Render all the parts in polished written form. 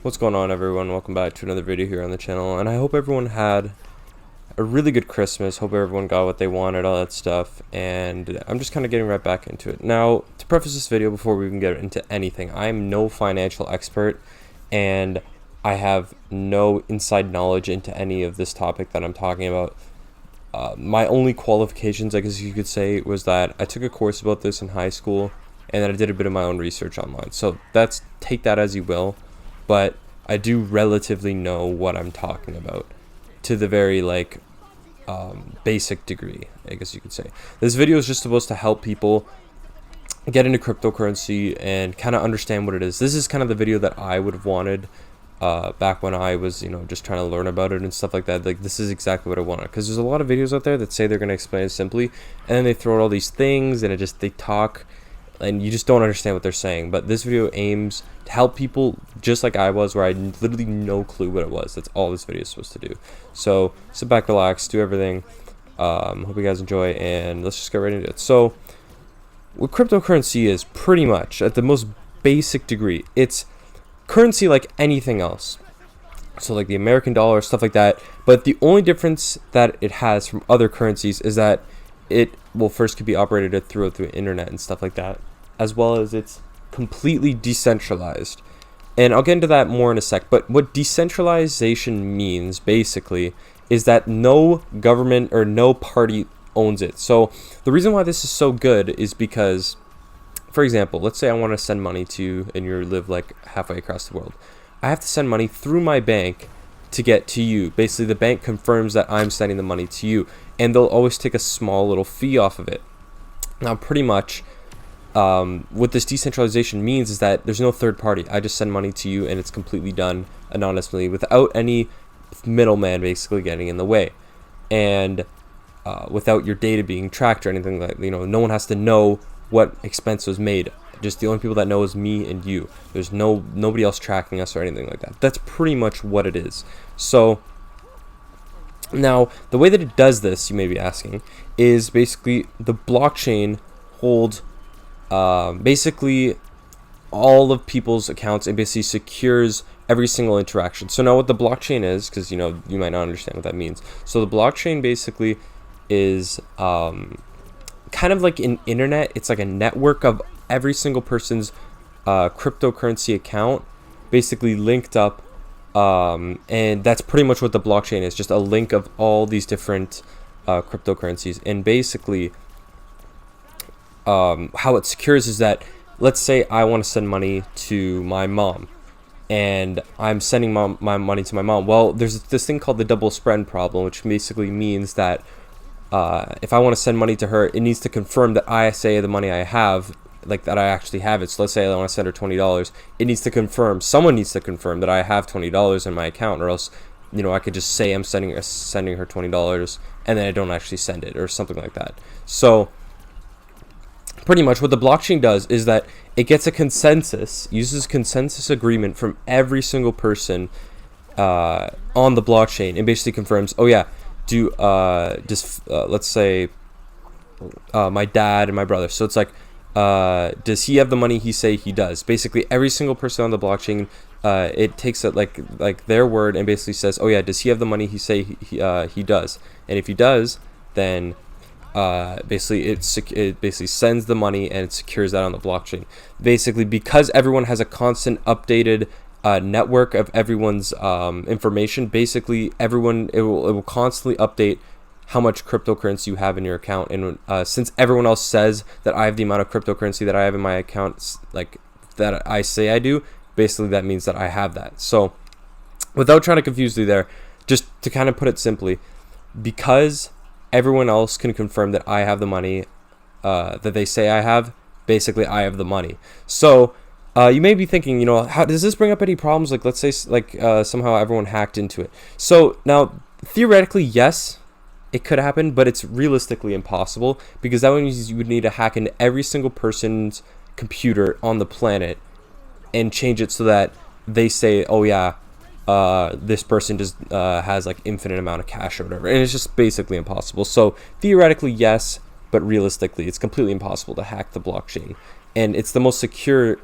What's going on, everyone? Welcome back to another video here on the channel, and I hope everyone had a really good Christmas. Hope everyone got what they wanted, all that stuff, and I'm just kind of getting right back into it. Now, to preface this video before we even get into anything, I am no financial expert, and I have no inside knowledge into any of this topic that I'm talking about. My only qualifications, I guess you could say, was that I took a course about this in high school, and then I did a bit of my own research online. So take that as you will. But I do relatively know what I'm talking about to the very basic degree, I guess you could say. This video is just supposed to help people get into cryptocurrency and kind of understand what it is. This is kind of the video that I would have wanted back when I was, just trying to learn about it and stuff like that. Like, this is exactly what I wanted, because there's a lot of videos out there that say they're going to explain it simply, and then they throw out all these things and they talk and you just don't understand what they're saying. But this video aims to help people just like I was, where I had literally no clue what it was. That's all this video is supposed to do. So sit back, relax, do everything. Hope you guys enjoy, and let's just get right into it. So what cryptocurrency is, pretty much at the most basic degree, it's currency like anything else. So like the American dollar, stuff like that. But the only difference that it has from other currencies is that it first could be operated through the internet and stuff like that, as well as it's completely decentralized. And I'll get into that more in a sec. But what decentralization means basically is that no government or no party owns it. So the reason why this is so good is because, for example, let's say I want to send money to you and you live like halfway across the world. I have to send money through my bank to get to you. Basically, the bank confirms that I'm sending the money to you, and they'll always take a small little fee off of it. Now, pretty much what this decentralization means is that there's no third party. I just send money to you, and it's completely done anonymously without any middleman basically getting in the way, and without your data being tracked or anything like that. No one has to know what expense was made. Just the only people that know is me and you. There's nobody else tracking us or anything like that. That's pretty much what it is. So now the way that it does this, you may be asking, is basically the blockchain holds basically all of people's accounts and basically secures every single interaction. So now what the blockchain is, because you might not understand what that means. So the blockchain basically is kind of like an internet. It's like a network of every single person's cryptocurrency account basically linked up, and that's pretty much what the blockchain is, just a link of all these different cryptocurrencies. And basically how it secures is that, let's say I want to send money to my mom, and I'm sending my money to my mom. Well, there's this thing called the double spend problem, which basically means that if I want to send money to her, it needs to confirm that I say the money I have, like that I actually have it. So let's say I want to send her $20. It needs to confirm, someone needs to confirm that I have $20 in my account, or else, I could just say I'm sending her $20 and then I don't actually send it, or something like that. So pretty much what the blockchain does is that it gets uses consensus agreement from every single person on the blockchain, and basically confirms, oh yeah, let's say my dad and my brother. So it's like, does he have the money he say he does? Basically every single person on the blockchain, it takes it like their word and basically says, oh yeah, does he have the money he say he does? And if he does, then basically it basically sends the money and it secures that on the blockchain. Basically, because everyone has a constant updated network of everyone's information, basically it will constantly update how much cryptocurrency you have in your account. And since everyone else says that I have the amount of cryptocurrency that I have in my account, like that I say I do, basically that means that I have that. So without trying to confuse you there, just to kind of put it simply, because everyone else can confirm that I have the money that they say I have, basically I have the money. So you may be thinking, how does this bring up any problems? Like, let's say somehow everyone hacked into it. So now theoretically, yes, it could happen, but it's realistically impossible, because that means you would need to hack into every single person's computer on the planet and change it so that they say, oh yeah, this person just has like infinite amount of cash or whatever, and it's just basically impossible. So theoretically, yes, but realistically, it's completely impossible to hack the blockchain. and it's the most secure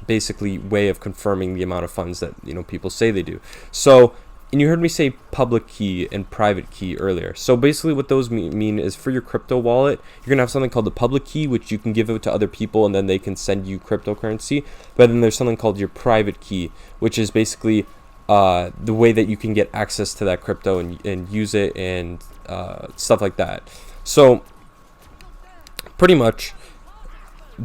basically way of confirming the amount of funds that people say they do. So, and you heard me say public key and private key earlier. So basically what those mean is, for your crypto wallet, you're gonna have something called the public key, which you can give it to other people and then they can send you cryptocurrency. But then there's something called your private key, which is basically the way that you can get access to that crypto and use it and stuff like that. So pretty much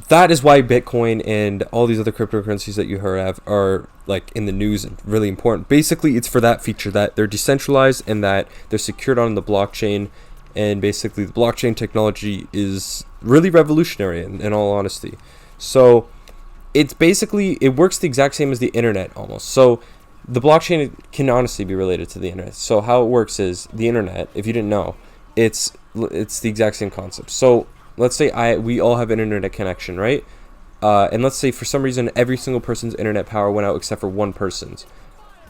that is why Bitcoin and all these other cryptocurrencies that you heard of are like in the news and really important. Basically, it's for that feature, that they're decentralized and that they're secured on the blockchain. And basically, the blockchain technology is really revolutionary in all honesty. So it's basically, it works the exact same as the internet almost. So the blockchain can honestly be related to the internet. So how it works is, the internet, if you didn't know, it's the exact same concept. So let's say we all have an internet connection, right? And let's say for some reason every single person's internet power went out except for one person's.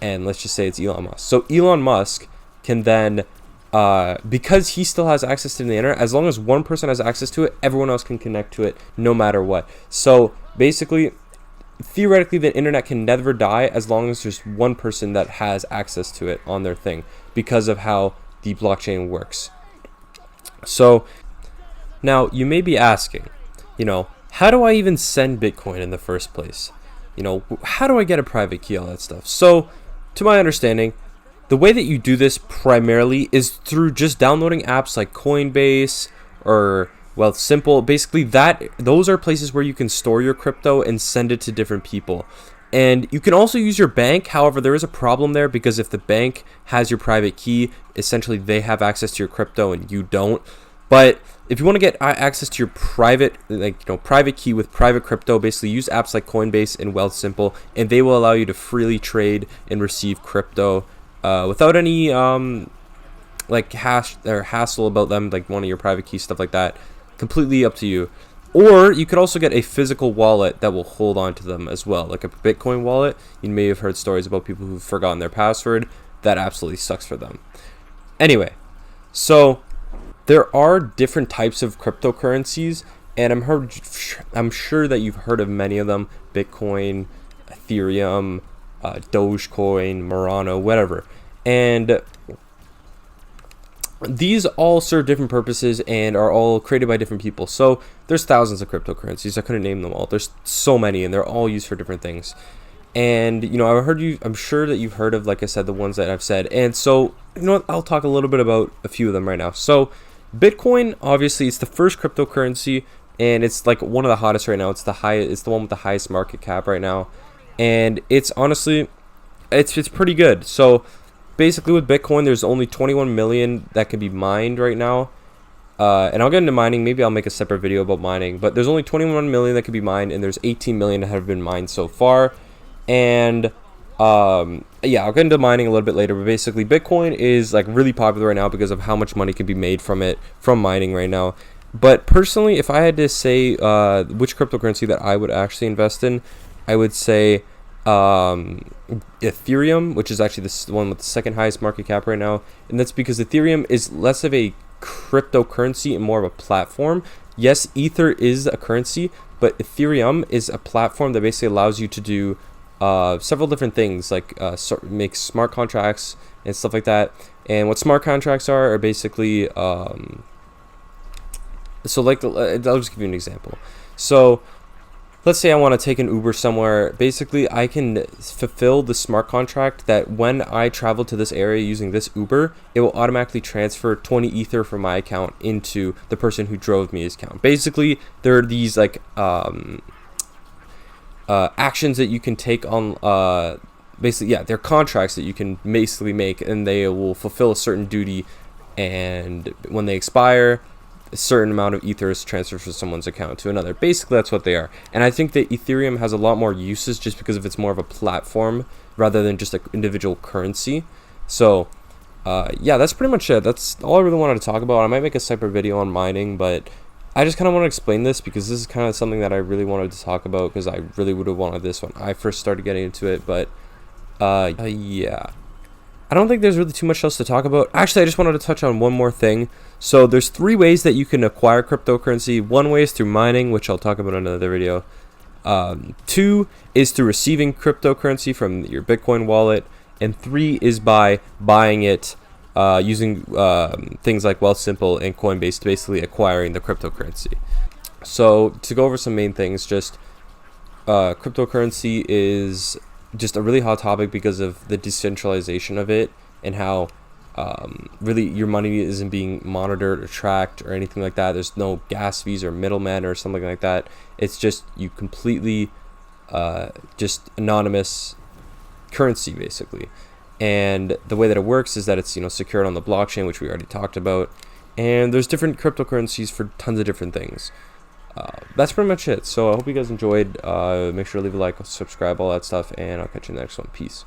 And let's just say it's Elon Musk. So Elon Musk can then, because he still has access to the internet, as long as one person has access to it, everyone else can connect to it no matter what. So basically, theoretically, the internet can never die as long as there's one person that has access to it on their thing, because of how the blockchain works. So now, you may be asking, how do I even send Bitcoin in the first place? How do I get a private key, all that stuff? So, to my understanding, the way that you do this primarily is through just downloading apps like Coinbase or Simple. Basically, those are places where you can store your crypto and send it to different people. And you can also use your bank. However, there is a problem there, because if the bank has your private key, essentially they have access to your crypto and you don't. But if you want to get access to your private key with private crypto, basically use apps like Coinbase and Wealthsimple, and they will allow you to freely trade and receive crypto without any hassle about them, like one of your private keys, stuff like that. Completely up to you. Or you could also get a physical wallet that will hold on to them as well, like a Bitcoin wallet. You may have heard stories about people who've forgotten their password. That absolutely sucks for them. Anyway, so there are different types of cryptocurrencies, and I'm sure that you've heard of many of them: Bitcoin, Ethereum, Dogecoin, Morano, whatever. And these all serve different purposes and are all created by different people. So there's thousands of cryptocurrencies. I couldn't name them all. There's so many, and they're all used for different things. And I'm sure that you've heard of, like I said, the ones that I've said. And so I'll talk a little bit about a few of them right now. So Bitcoin, obviously, it's the first cryptocurrency, and it's like one of the hottest right now. It's the one with the highest market cap right now, and it's honestly, it's pretty good. So basically, with Bitcoin, there's only 21 million that can be mined right now, and I'll get into mining. Maybe I'll make a separate video about mining, but there's only 21 million that can be mined, and there's 18 million that have been mined so far. And I'll get into mining a little bit later, but basically Bitcoin is like really popular right now because of how much money can be made from mining right now. But personally, if I had to say which cryptocurrency that I would actually invest in, I would say Ethereum, which is actually the one with the second highest market cap right now. And that's because Ethereum is less of a cryptocurrency and more of a platform. Yes, Ether is a currency, but Ethereum is a platform that basically allows you to do several different things, like make smart contracts and stuff like that. And what smart contracts are basically I'll just give you an example. So let's say I want to take an Uber somewhere. Basically, I can fulfill the smart contract that when I travel to this area using this Uber, it will automatically transfer 20 Ether from my account into the person who drove me his account. Basically, there are these actions that you can take on, they're contracts that you can basically make, and they will fulfill a certain duty, and when they expire, a certain amount of Ether is transferred from someone's account to another. Basically, that's what they are. And I think that Ethereum has a lot more uses just because of it's more of a platform rather than just an individual currency. So that's pretty much it. That's all I really wanted to talk about. I might make a separate video on mining, but I just kind of want to explain this because this is kind of something that I really wanted to talk about, because I really would have wanted this when I first started getting into it. But yeah. I don't think there's really too much else to talk about. Actually, I just wanted to touch on one more thing. So there's 3 ways that you can acquire cryptocurrency. One way is through mining, which I'll talk about in another video. 2 is through receiving cryptocurrency from your Bitcoin wallet. And 3 is by buying it using things like Wealthsimple and Coinbase, basically acquiring the cryptocurrency. So to go over some main things, just cryptocurrency is just a really hot topic because of the decentralization of it, and how really your money isn't being monitored or tracked or anything like that. There's no gas fees or middlemen or something like that. It's just you completely just anonymous currency basically. And the way that it works is that it's, you know, secured on the blockchain, which we already talked about, and there's different cryptocurrencies for tons of different things. That's pretty much it. So I hope you guys enjoyed. Make sure to leave a like, subscribe, all that stuff, and I'll catch you in the next one. Peace.